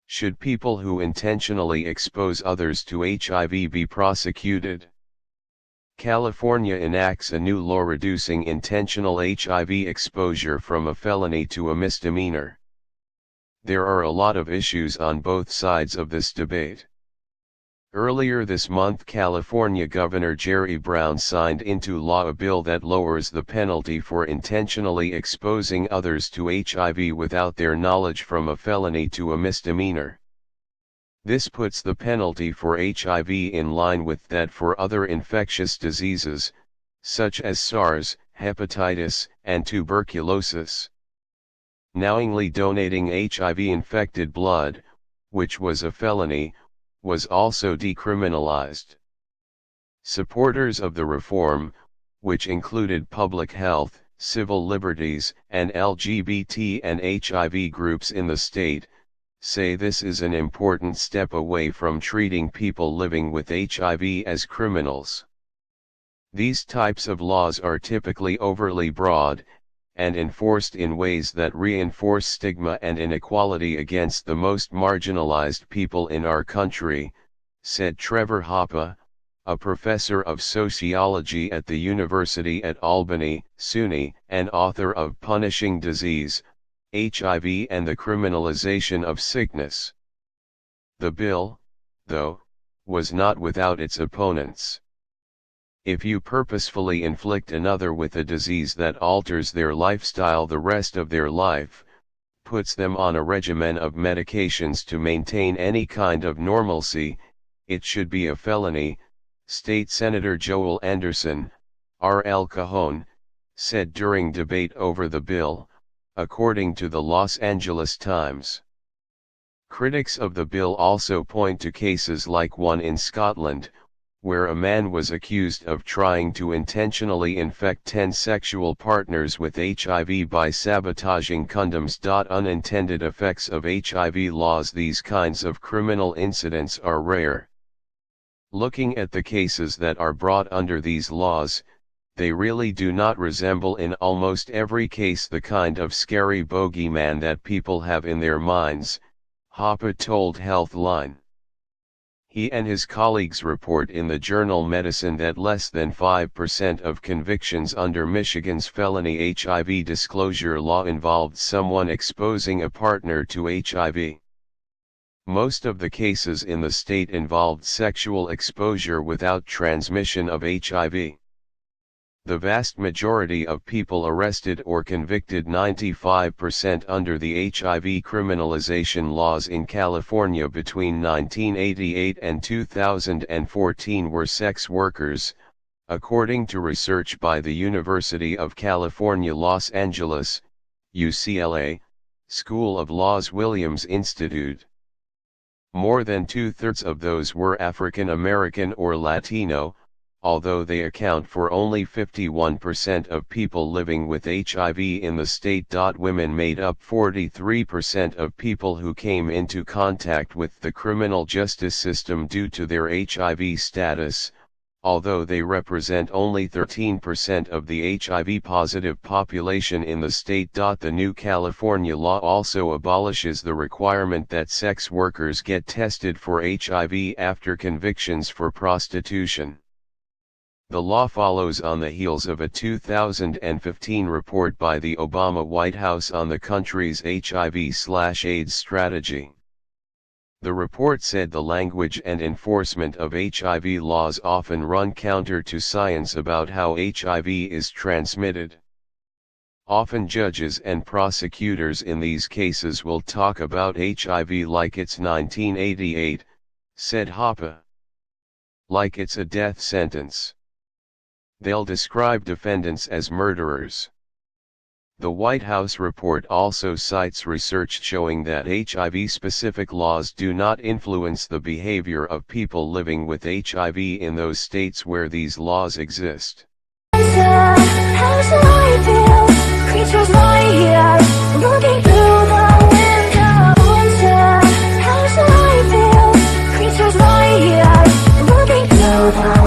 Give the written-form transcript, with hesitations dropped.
Should people who intentionally expose others to HIV be prosecuted? California enacts a new law reducing intentional HIV exposure from a felony to a misdemeanor. There are a lot of issues on both sides of this debate. Earlier this month, California Governor Jerry Brown signed into law a bill that lowers the penalty for intentionally exposing others to HIV without their knowledge from a felony to a misdemeanor. This puts the penalty for HIV in line with that for other infectious diseases, such as SARS, hepatitis, and tuberculosis. Knowingly donating HIV-infected blood, which was a felony, was also decriminalized. Supporters of the reform, which included public health, civil liberties, and LGBT and HIV groups in the state, say this is an important step away from treating people living with HIV as criminals. These types of laws are typically overly broad, and enforced in ways that reinforce stigma and inequality against the most marginalized people in our country, said Trevor Hoppe, a professor of sociology at the University at Albany, SUNY, and author of Punishing Disease, HIV and the Criminalization of Sickness. The bill, though, was not without its opponents. If you purposefully inflict another with a disease that alters their lifestyle the rest of their life, puts them on a regimen of medications to maintain any kind of normalcy, it should be a felony, State Senator Joel Anderson, R. El Cajon, said during debate over the bill, according to the Los Angeles Times. Critics of the bill also point to cases like one in Scotland, where a man was accused of trying to intentionally infect 10 sexual partners with HIV by sabotaging condoms. Unintended effects of HIV laws. These kinds of criminal incidents are rare. Looking at the cases that are brought under these laws, they really do not resemble in almost every case the kind of scary bogeyman that people have in their minds, Hoppe told Healthline. He and his colleagues report in the journal Medicine that less than 5% of convictions under Michigan's felony HIV disclosure law involved someone exposing a partner to HIV. Most of the cases in the state involved sexual exposure without transmission of HIV. The vast majority of people arrested or convicted, 95% under the HIV criminalization laws in California between 1988 and 2014, were sex workers, according to research by the University of California, Los Angeles, UCLA, School of Law's Williams Institute. More than two-thirds of those were African American or Latino, although they account for only 51% of people living with HIV in the state. Women made up 43% of people who came into contact with the criminal justice system due to their HIV status, although they represent only 13% of the HIV-positive population in the state. The new California law also abolishes the requirement that sex workers get tested for HIV after convictions for prostitution. The law follows on the heels of a 2015 report by the Obama White House on the country's HIV/AIDS strategy. The report said the language and enforcement of HIV laws often run counter to science about how HIV is transmitted. Often judges and prosecutors in these cases will talk about HIV like it's 1988, said Hoppe. Like it's a death sentence. They'll describe defendants as murderers. The White House report also cites research showing that HIV-specific laws do not influence the behavior of people living with HIV in those states where these laws exist. Creatures lie here, looking through the